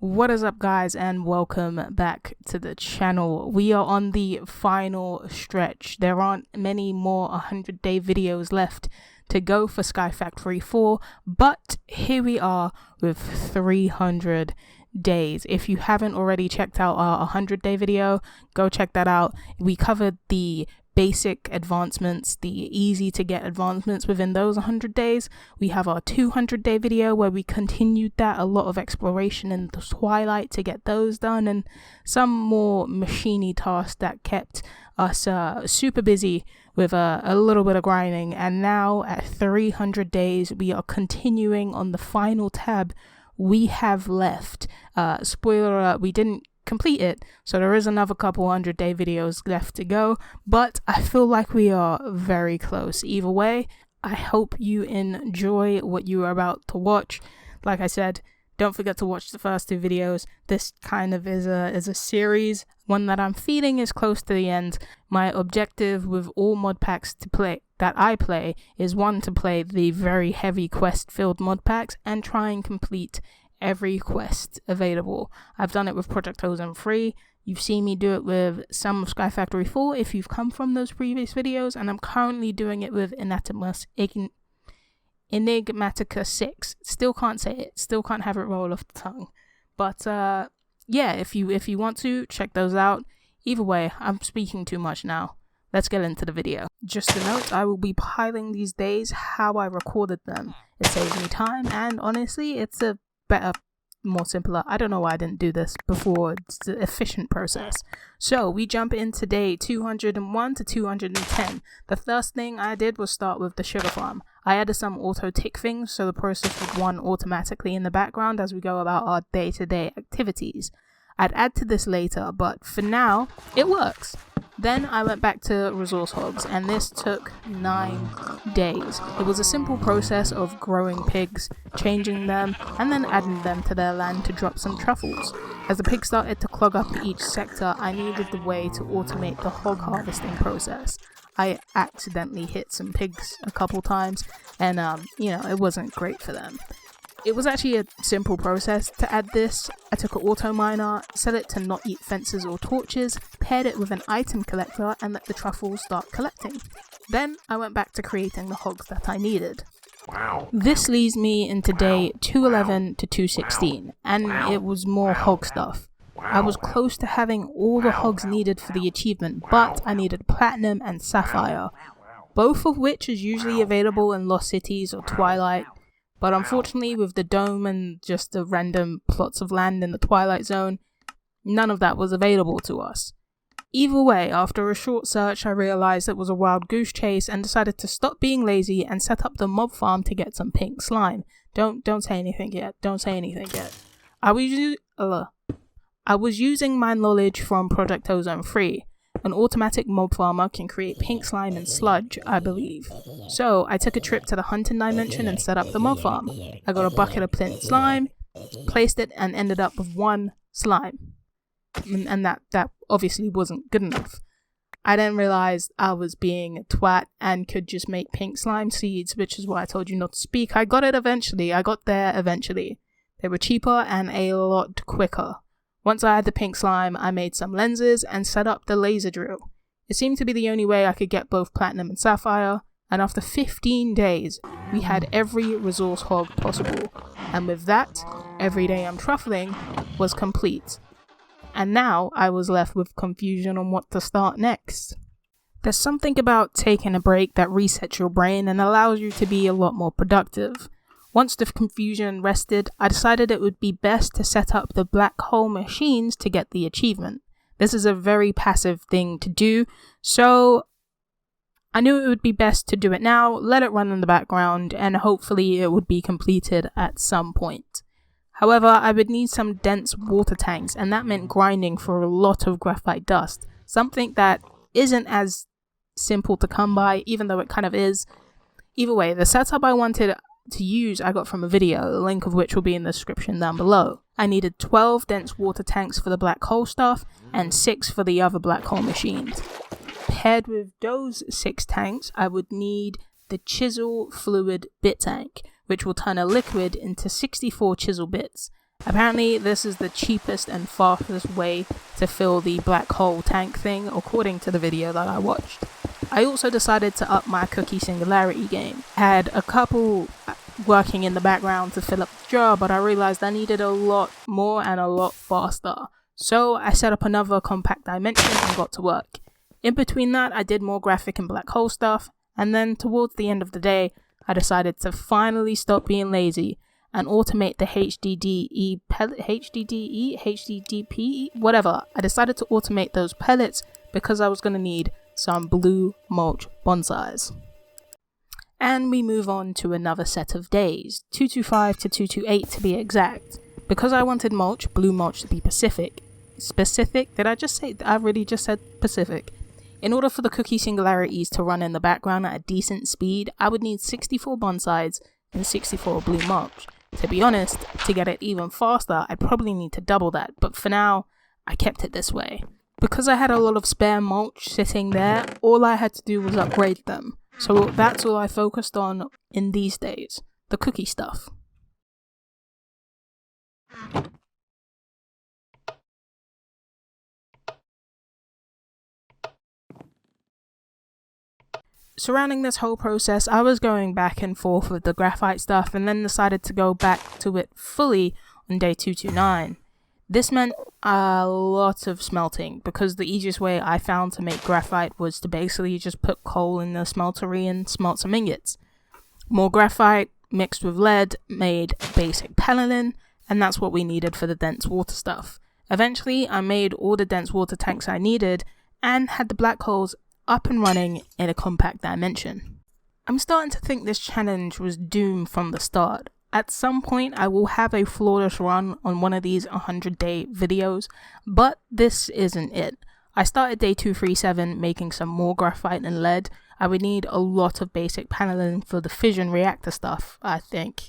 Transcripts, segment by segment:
What is up, guys, and welcome back to the channel. We are on the final stretch. There aren't many more 100-day videos left to go for Sky Factory 4, but here we are with 300 days. If you haven't already checked out our 100-day video, go check that out. We covered the basic advancements, the easy to get advancements within those 100 days. We have our 200-day video where we continued that, a lot of exploration in the twilight to get those done, and some more machiney tasks that kept us super busy with a little bit of grinding. And now at 300 days we are continuing on the final tab we have left. Spoiler alert, we didn't complete it, so there is another couple 100-day videos left to go, but I feel like we are very close. Either way, I hope you enjoy what you are about to watch. Like I said, don't forget to watch the first two videos. This kind of is a series, one that I'm feeling is close to the end. My objective with all mod packs that I play is, one, to play the very heavy quest filled mod packs and try and complete every quest available. I've done it with Project Ozone 3. You've seen me do it with some of Sky Factory 4 if you've come from those previous videos, and I'm currently doing it with Enigmatica 6. Still can't say it. Still can't have it roll off the tongue. But yeah, if you want to, check those out. Either way, I'm speaking too much now. Let's get into the video. Just a note, I will be piling these days how I recorded them. It saves me time, and honestly, it's a better, more simpler. I don't know why I didn't do this before. It's an efficient process. So we jump into day 201 to 210. The first thing I did was start with the sugar farm. I added some auto tick things so the process would run automatically in the background as we go about our day-to-day activities. I'd add to this later, but for now it works. Then I went back to resource hogs, and this took 9 days. It was a simple process of growing pigs, changing them, and then adding them to their land to drop some truffles. As the pigs started to clog up each sector, I needed the way to automate the hog harvesting process. I accidentally hit some pigs a couple times, and it wasn't great for them. It was actually a simple process to add this. I took an auto miner, set it to not eat fences or torches, paired it with an item collector, and let the truffles start collecting. Then I went back to creating the hogs that I needed. Wow. This leads me into day 211 to 216, and it was more hog stuff. I was close to having all the hogs needed for the achievement, but I needed platinum and sapphire, both of which is usually available in Lost Cities or Twilight. But unfortunately, with the dome and just the random plots of land in the Twilight Zone, none of that was available to us. Either way, after a short search, I realized it was a wild goose chase and decided to stop being lazy and set up the mob farm to get some pink slime. Don't say anything yet. Don't say anything yet. I was using my knowledge from Project Ozone 3. An automatic mob farmer can create pink slime and sludge, I believe. So I took a trip to the hunting dimension and set up the mob farm. I got a bucket of pink slime, placed it, and ended up with 1 slime. And that obviously wasn't good enough. I then realized I was being a twat and could just make pink slime seeds, which is why I told you not to speak. I got it eventually. I got there eventually. They were cheaper and a lot quicker. Once I had the pink slime, I made some lenses and set up the laser drill. It seemed to be the only way I could get both platinum and sapphire, and after 15 days, we had every resource hog possible. And with that, every day I'm truffling was complete. And now I was left with confusion on what to start next. There's something about taking a break that resets your brain and allows you to be a lot more productive. Once the confusion rested, I decided it would be best to set up the black hole machines to get the achievement. This is a very passive thing to do, so I knew it would be best to do it now, let it run in the background, and hopefully it would be completed at some point. However, I would need some dense water tanks, and that meant grinding for a lot of graphite dust, something that isn't as simple to come by, even though it kind of is. Either way, the setup I wanted to use I got from a video, the link of which will be in the description down below. I needed 12 dense water tanks for the black hole stuff and 6 for the other black hole machines. Paired with those 6 tanks, I would need the chisel fluid bit tank, which will turn a liquid into 64 chisel bits. Apparently this is the cheapest and fastest way to fill the black hole tank thing, according to the video that I watched. I also decided to up my cookie singularity game. Had a couple working in the background to fill up the jar, but I realized I needed a lot more and a lot faster. So I set up another compact dimension and got to work. In between that, I did more graphic and black hole stuff, and then towards the end of the day, I decided to finally stop being lazy and automate the HDDP, whatever. I decided to automate those pellets because I was going to need some blue mulch bonsais. And we move on to another set of days, 225 to 228 to be exact. Because I wanted mulch, blue mulch, to be specific, did I just say, I really just said Pacific. In order for the cookie singularities to run in the background at a decent speed, I would need 64 bonsais and 64 blue mulch. To be honest, to get it even faster, I'd probably need to double that, but for now, I kept it this way. Because I had a lot of spare mulch sitting there, all I had to do was upgrade them. So that's all I focused on in these days, the cookie stuff. Surrounding this whole process, I was going back and forth with the graphite stuff and then decided to go back to it fully on day 229. This meant a lot of smelting because the easiest way I found to make graphite was to basically just put coal in the smeltery and smelt some ingots. More graphite mixed with lead made basic pelletin, and that's what we needed for the dense water stuff. Eventually, I made all the dense water tanks I needed and had the black holes up and running in a compact dimension. I'm starting to think this challenge was doomed from the start. At some point I will have a flawless run on one of these 100-day videos, but this isn't it. I started day 237 making some more graphite and lead. I would need a lot of basic paneling for the fission reactor stuff, I think,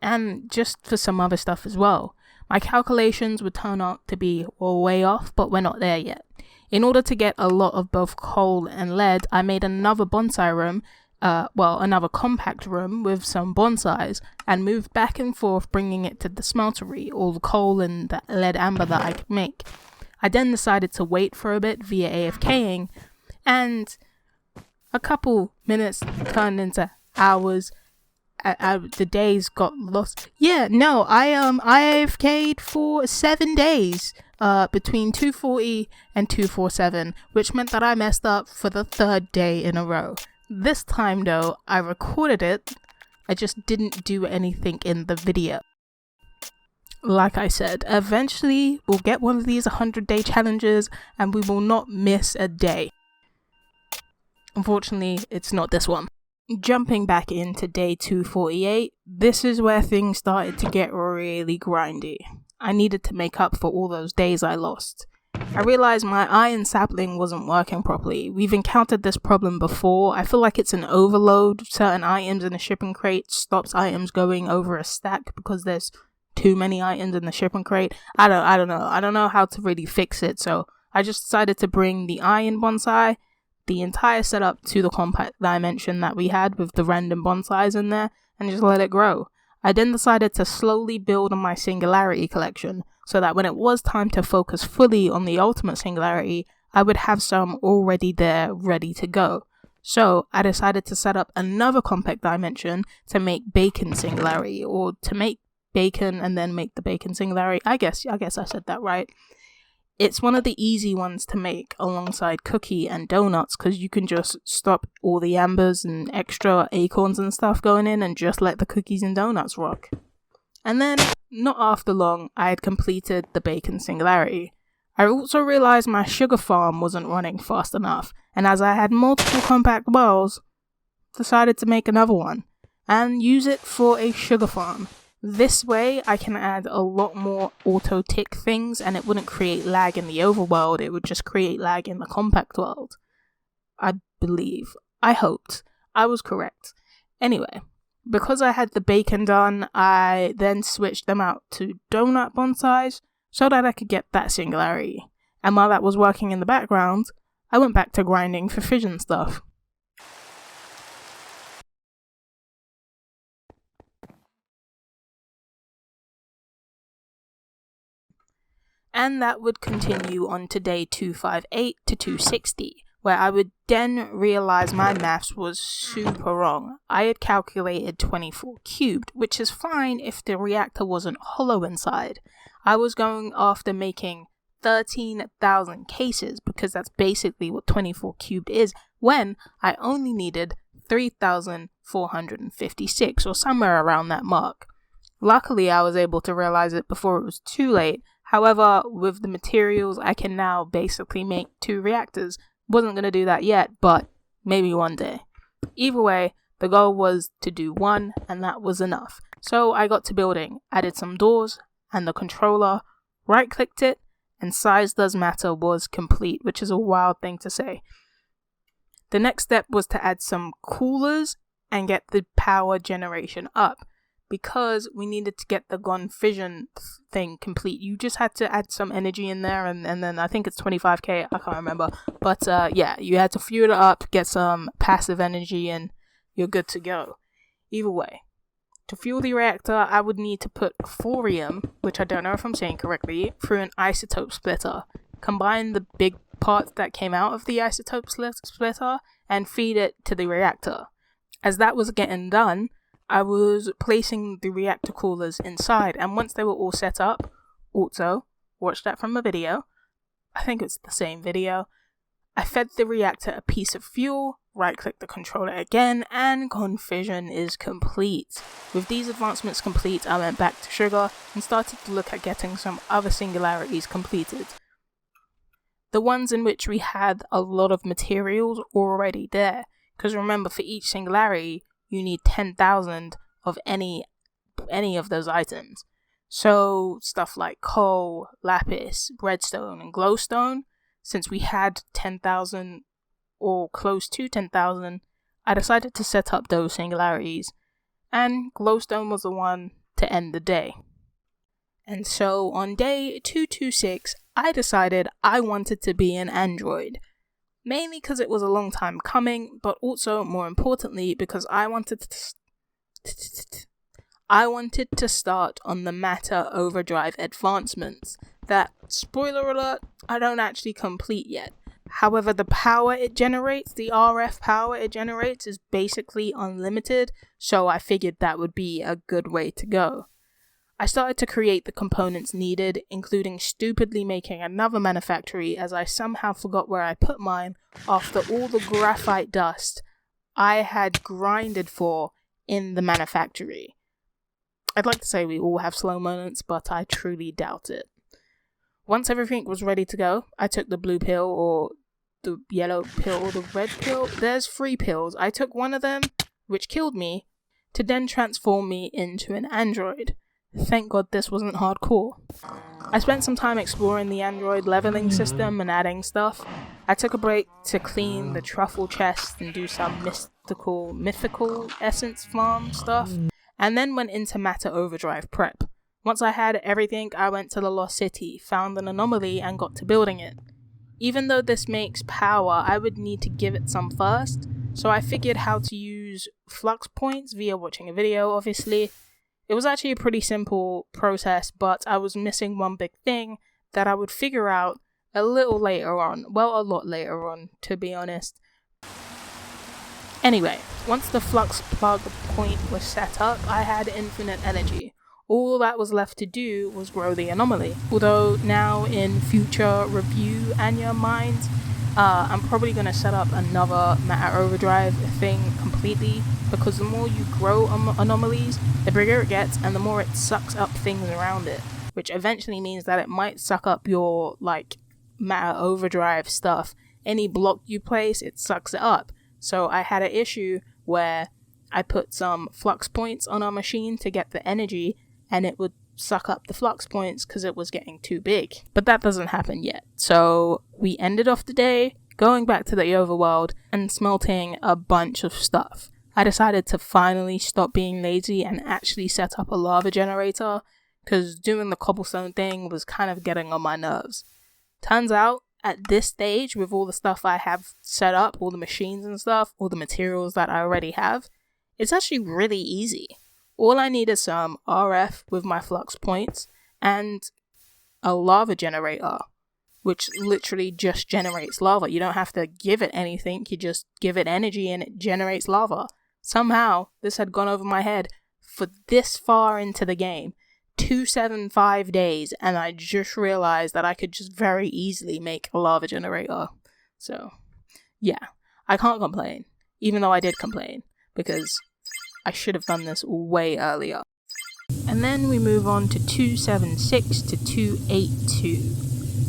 and just for some other stuff as well. My calculations would turn out to be way off, but we're not there yet. In order to get a lot of both coal and lead, I made another bonsai room, another compact room with some bonsais, and moved back and forth bringing it to the smeltery, all the coal and the lead amber that I could make. I then decided to wait for a bit via AFKing, and a couple minutes turned into hours. The days got lost. I AFK'd for 7 days. Between 240 and 247, which meant that I messed up for the 3rd day in a row. This time though, I recorded it, I just didn't do anything in the video. Like I said, eventually we'll get one of these 100-day challenges and we will not miss a day. Unfortunately, it's not this one. Jumping back into day 248, this is where things started to get really grindy. I needed to make up for all those days I lost. I realized my iron sapling wasn't working properly. We've encountered this problem before. I feel like it's an overload. Certain items in a shipping crate stops items going over a stack because there's too many items in the shipping crate. I don't know. I don't know how to really fix it, so I just decided to bring the iron bonsai, the entire setup, to the compact dimension that we had with the random bonsais in there and just let it grow. I then decided to slowly build on my singularity collection so that when it was time to focus fully on the ultimate singularity, I would have some already there ready to go. So I decided to set up another compact dimension to make bacon singularity, or to make bacon and then make the bacon singularity. I guess I said that right. It's one of the easy ones to make alongside cookie and donuts because you can just stop all the ambers and extra acorns and stuff going in and just let the cookies and donuts rock. And then, not after long, I had completed the bacon singularity. I also realized my sugar farm wasn't running fast enough, and as I had multiple compact wells, decided to make another one and use it for a sugar farm. This way I can add a lot more auto tick things and it wouldn't create lag in the overworld, it would just create lag in the compact world. I believe. I hoped. I was correct. Anyway, because I had the bacon done, I then switched them out to donut bonsais so that I could get that singularity. And while that was working in the background, I went back to grinding for fission stuff. And that would continue on to day 258 to 260, where I would then realize my maths was super wrong. I had calculated 24 cubed, which is fine if the reactor wasn't hollow inside. I was going after making 13,000 cases, because that's basically what 24 cubed is, when I only needed 3,456, or somewhere around that mark. Luckily, I was able to realize it before it was too late. However, with the materials, I can now basically make 2 reactors. Wasn't going to do that yet, but maybe one day. Either way, the goal was to do 1, and that was enough. So I got to building, added some doors, and the controller, right-clicked it, and size does matter was complete, which is a wild thing to say. The next step was to add some coolers and get the power generation up, because we needed to get the Fission thing complete. You just had to add some energy in there, and then I think it's 25k, I can't remember. But yeah, you had to fuel it up, get some passive energy, and you're good to go. Either way, to fuel the reactor, I would need to put thorium, which I don't know if I'm saying correctly, through an isotope splitter. Combine the big parts that came out of the isotope splitter and feed it to the reactor. As that was getting done, I was placing the reactor coolers inside, and once they were all set up, also, watch that from a video, I think it's the same video, I fed the reactor a piece of fuel, right-click the controller again, and Fission is complete. With these advancements complete, I went back to sugar and started to look at getting some other singularities completed. The ones in which we had a lot of materials already there, because remember, for each singularity, you need 10,000 of any of those items. So stuff like coal, lapis, redstone, and glowstone, since we had 10,000 or close to 10,000, I decided to set up those singularities, and glowstone was the one to end the day. And so on day 226, I decided I wanted to be an android. Mainly because it was a long time coming, but also, more importantly, because I wanted to start on the matter overdrive advancements that, spoiler alert, I don't actually complete yet. However, the power it generates, the RF power it generates, is basically unlimited, so I figured that would be a good way to go. I started to create the components needed, including stupidly making another manufactory, as I somehow forgot where I put mine after all the graphite dust I had grinded for in the manufactory. I'd like to say we all have slow moments, but I truly doubt it. Once everything was ready to go, I took the blue pill, or the yellow pill, or the red pill. There's 3 pills. I took one of them, which killed me, to then transform me into an android. Thank God this wasn't hardcore. I spent some time exploring the android leveling system and adding stuff. I took a break to clean the truffle chest and do some mythical essence farm stuff, and then went into matter overdrive prep. Once I had everything, I went to the Lost City, found an anomaly, and got to building it. Even though this makes power, I would need to give it some first, so I figured how to use flux points via watching a video, obviously. It was actually a pretty simple process, but I was missing one big thing that I would figure out a little later on. Well, a lot later on, to be honest. Anyway, once the flux plug point was set up, I had infinite energy. All that was left to do was grow the anomaly. Although now in future review Anya minds, I'm probably going to set up another matter overdrive thing completely, because the more you grow anomalies, the bigger it gets and the more it sucks up things around it, which eventually means that it might suck up your matter overdrive stuff. Any block you place, it sucks it up. So I had an issue where I put some flux points on our machine to get the energy, and it would suck up the flux points because it was getting too big. But that doesn't happen yet. So we ended off the day going back to the overworld and smelting a bunch of stuff. I decided to finally stop being lazy and actually set up a lava generator, because doing the cobblestone thing was kind of getting on my nerves. Turns out, at this stage, with all the stuff I have set up, all the machines and stuff, all the materials that I already have, it's actually really easy. All I need is some RF with my flux points, and a lava generator, which literally just generates lava. You don't have to give it anything, you just give it energy and it generates lava. Somehow, this had gone over my head for this far into the game. 275 days, and I just realized that I could just very easily make a lava generator. So, yeah, I can't complain, even though I did complain, because I should have done this way earlier. And then we move on to 276 to 282.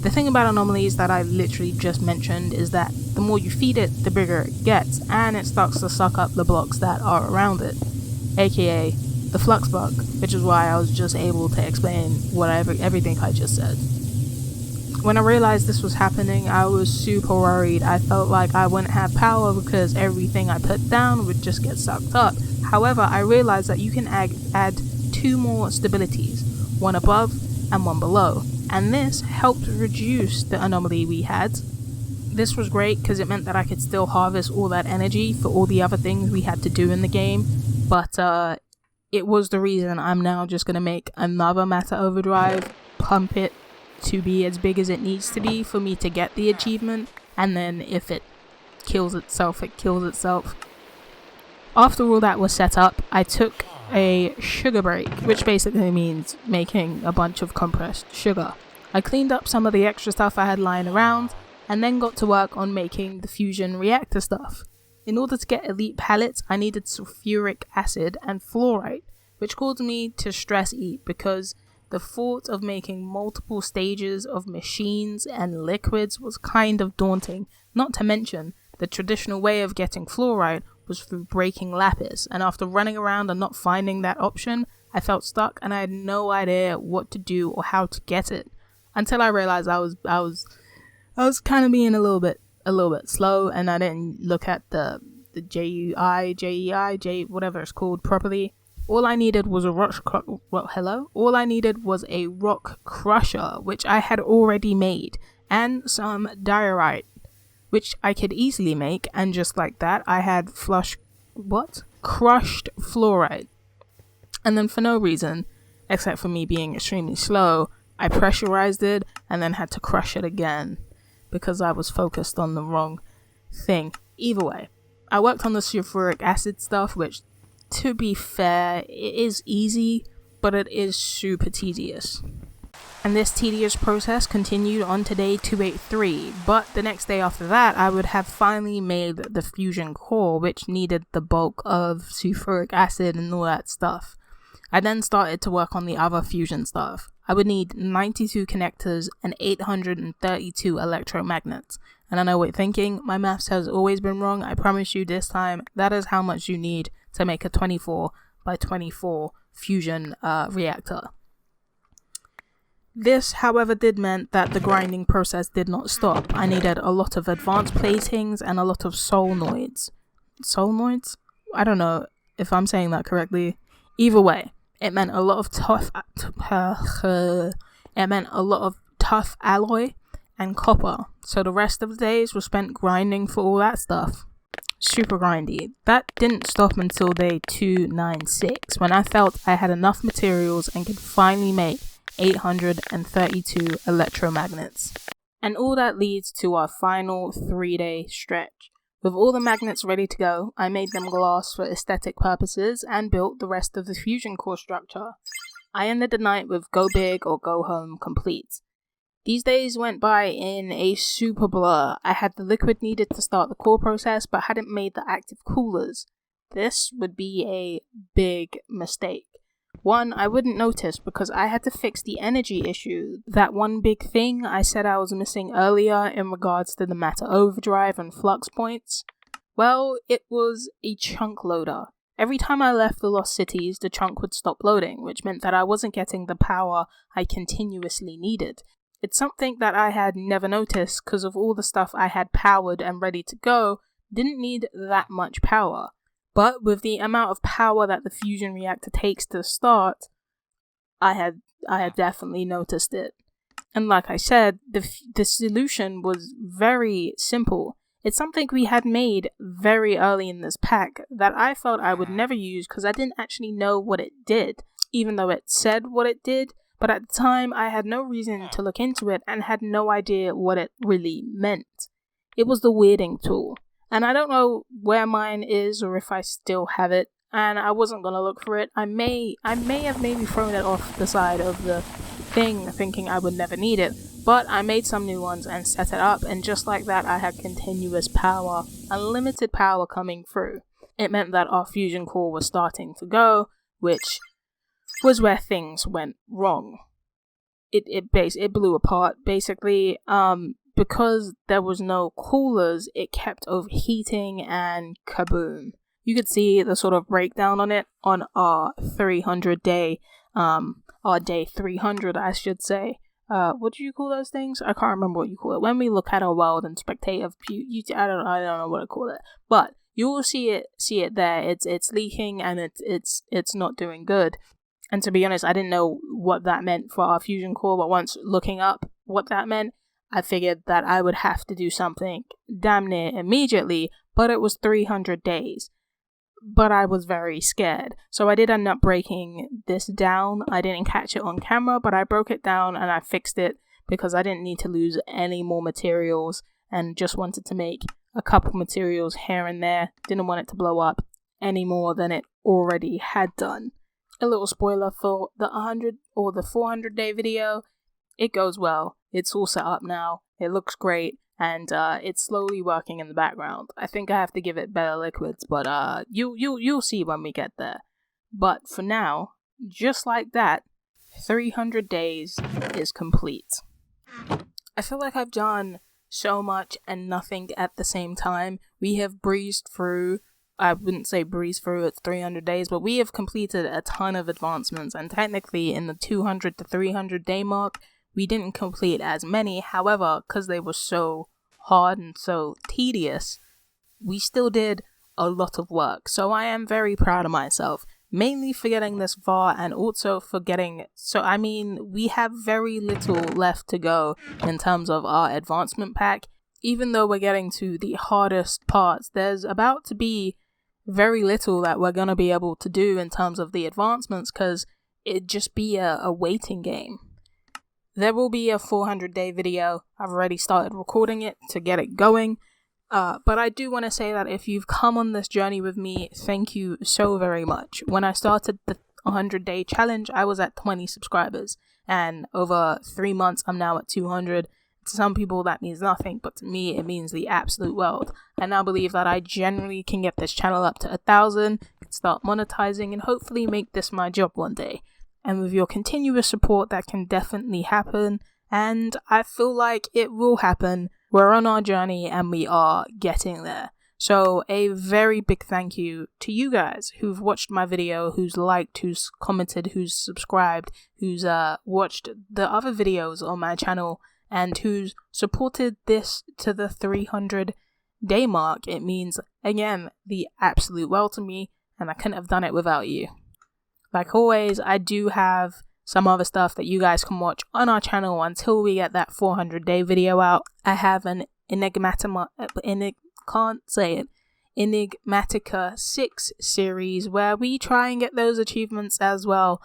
The thing about anomalies that I literally just mentioned is that the more you feed it, the bigger it gets, and it starts to suck up the blocks that are around it, aka the flux bug, which is why I was just able to explain everything I just said. When I realized this was happening, I was super worried. I felt like I wouldn't have power because everything I put down would just get sucked up. However, I realized that you can add 2 more stabilities, one above and one below, and this helped reduce the anomaly we had. This was great because it meant that I could still harvest all that energy for all the other things we had to do in the game, but it was the reason I'm now just going to make another matter overdrive, pump it to be as big as it needs to be for me to get the achievement, and then if it kills itself, it kills itself. After all that was set up, I took a sugar break, which basically means making a bunch of compressed sugar. I cleaned up some of the extra stuff I had lying around, and then got to work on making the fusion reactor stuff. In order to get elite pellets, I needed sulfuric acid and fluorite, which caused me to stress eat because the thought of making multiple stages of machines and liquids was kind of daunting. Not to mention, the traditional way of getting fluorite was through breaking lapis, and after running around and not finding that option, I felt stuck and I had no idea what to do or how to get it. Until I realized I was kind of being a little bit slow, and I didn't look at the JEI, whatever it's called properly. All I needed was a rock crusher, which I had already made, and some diorite, which I could easily make, and just like that, I had crushed fluorite. And then for no reason, except for me being extremely slow, I pressurized it, and then had to crush it again, because I was focused on the wrong thing. Either way, I worked on the sulfuric acid stuff, which, to be fair, it is easy, but it is super tedious. And this tedious process continued on to day 283, but the next day after that, I would have finally made the fusion core, which needed the bulk of sulfuric acid and all that stuff. I then started to work on the other fusion stuff. I would need 92 connectors and 832 electromagnets. And I know what you're thinking, my maths has always been wrong. I promise you this time, that is how much you need to make a 24 by 24 fusion reactor. This, however, did meant that the grinding process did not stop. I needed a lot of advanced platings and a lot of solenoids. Solenoids? I don't know if I'm saying that correctly. Either way, it meant a lot of tough alloy and copper. So the rest of the days were spent grinding for all that stuff. Super grindy. That didn't stop until day 296, when I felt I had enough materials and could finally make 832 electromagnets. And all that leads to our final 3-day stretch. With all the magnets ready to go, I made them glass for aesthetic purposes and built the rest of the fusion core structure. I ended the night with go big or go home complete. These days went by in a super blur. I had the liquid needed to start the core process, but hadn't made the active coolers. This would be a big mistake. One, I wouldn't notice because I had to fix the energy issue. That one big thing I said I was missing earlier in regards to the matter overdrive and flux points. Well, it was a chunk loader. Every time I left the lost cities, the chunk would stop loading, which meant that I wasn't getting the power I continuously needed. It's something that I had never noticed because of all the stuff I had powered and ready to go didn't need that much power. But with the amount of power that the fusion reactor takes to start, I had definitely noticed it. And like I said, the solution was very simple. It's something we had made very early in this pack that I felt I would never use because I didn't actually know what it did, even though it said what it did. but at the time I had no reason to look into it and had no idea what it really meant. It was the weirding tool, and I don't know where mine is or if I still have it, and I wasn't gonna look for it. I may have maybe thrown it off the side of the thing thinking I would never need it, but I made some new ones and set it up, and just like that I had continuous power, unlimited power coming through. It meant that our fusion core was starting to go, which was where things went wrong. It blew apart basically. Because there was no coolers, it kept overheating and kaboom. You could see the sort of breakdown on it on our 300 day, our day 300, I should say. What do you call those things? I can't remember what you call it. When we look at our world and spectate of I don't know what I call it, but you will see it there. It's leaking and it's not doing good. And to be honest, I didn't know what that meant for our fusion core, but once looking up what that meant, I figured that I would have to do something damn near immediately, but it was 300 days. But I was very scared. So I did end up breaking this down. I didn't catch it on camera, but I broke it down and I fixed it because I didn't need to lose any more materials and just wanted to make a couple materials here and there. Didn't want it to blow up any more than it already had done. A little spoiler for the 100 or the 400 day video. It goes well. It's all set up now. It looks great, and it's slowly working in the background. I think I have to give it better liquids, but you'll see when we get there. But for now, just like that, 300 days is complete. I feel like I've done so much and nothing at the same time. We have breezed through. I wouldn't say breeze through, it's 300 days, but we have completed a ton of advancements, and technically in the 200 to 300 day mark, we didn't complete as many. However, because they were so hard and so tedious, we still did a lot of work. So I am very proud of myself, mainly for getting this far and also for getting... we have very little left to go in terms of our advancement pack. Even though we're getting to the hardest parts, there's about to be very little that we're going to be able to do in terms of the advancements because it'd just be a waiting game. There will be a 400 day video. I've already started recording it to get it going. But I do want to say that if you've come on this journey with me, thank you so very much. When I started the 100 day challenge, I was at 20 subscribers. And over 3 months, I'm now at 200. To some people, that means nothing. But to me, it means the absolute world. I now believe that I generally can get this channel up to 1,000, start monetizing, and hopefully make this my job one day. And with your continuous support, that can definitely happen. And I feel like it will happen. We're on our journey and we are getting there. So a very big thank you to you guys who've watched my video, who's liked, who's commented, who's subscribed, who's watched the other videos on my channel, and who's supported this to the 300 day mark. It means, again, the absolute world to me, and I couldn't have done it without you. Like always, I do have some other stuff that you guys can watch on our channel until we get that 400 day video out. I have an Enigmatica 6 series where we try and get those achievements as well.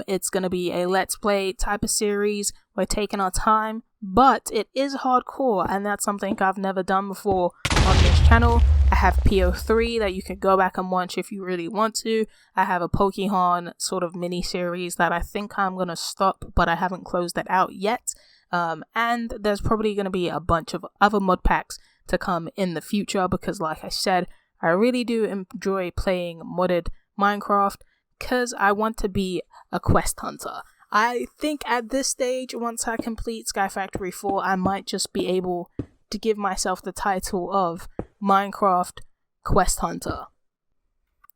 It's going to be a let's play type of series. We're taking our time, but it is hardcore, and that's something I've never done before on this channel. I have PO3 that you can go back and watch if you really want to. I have a Pokemon sort of mini series that I think I'm going to stop, but I haven't closed that out yet. And there's probably going to be a bunch of other mod packs to come in the future because, like I said, I really do enjoy playing modded Minecraft because I want to be a quest hunter. I think at this stage, once I complete Sky Factory 4, I might just be able to give myself the title of Minecraft Quest Hunter.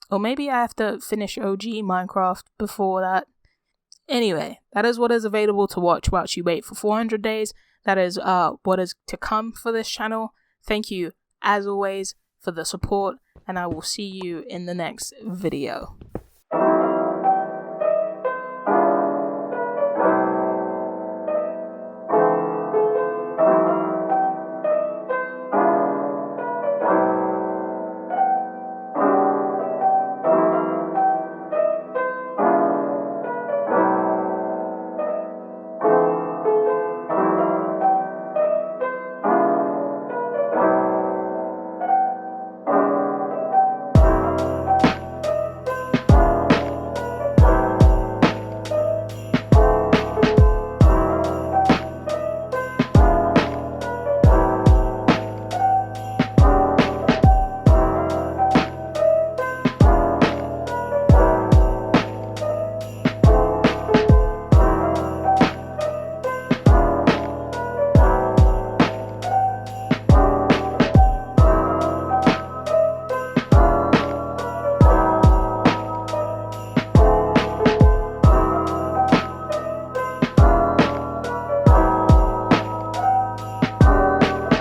Or maybe I have to finish OG Minecraft before that. Anyway, that is what is available to watch whilst you wait for 400 days. That is what is to come for this channel. Thank you, as always, for the support, and I will see you in the next video.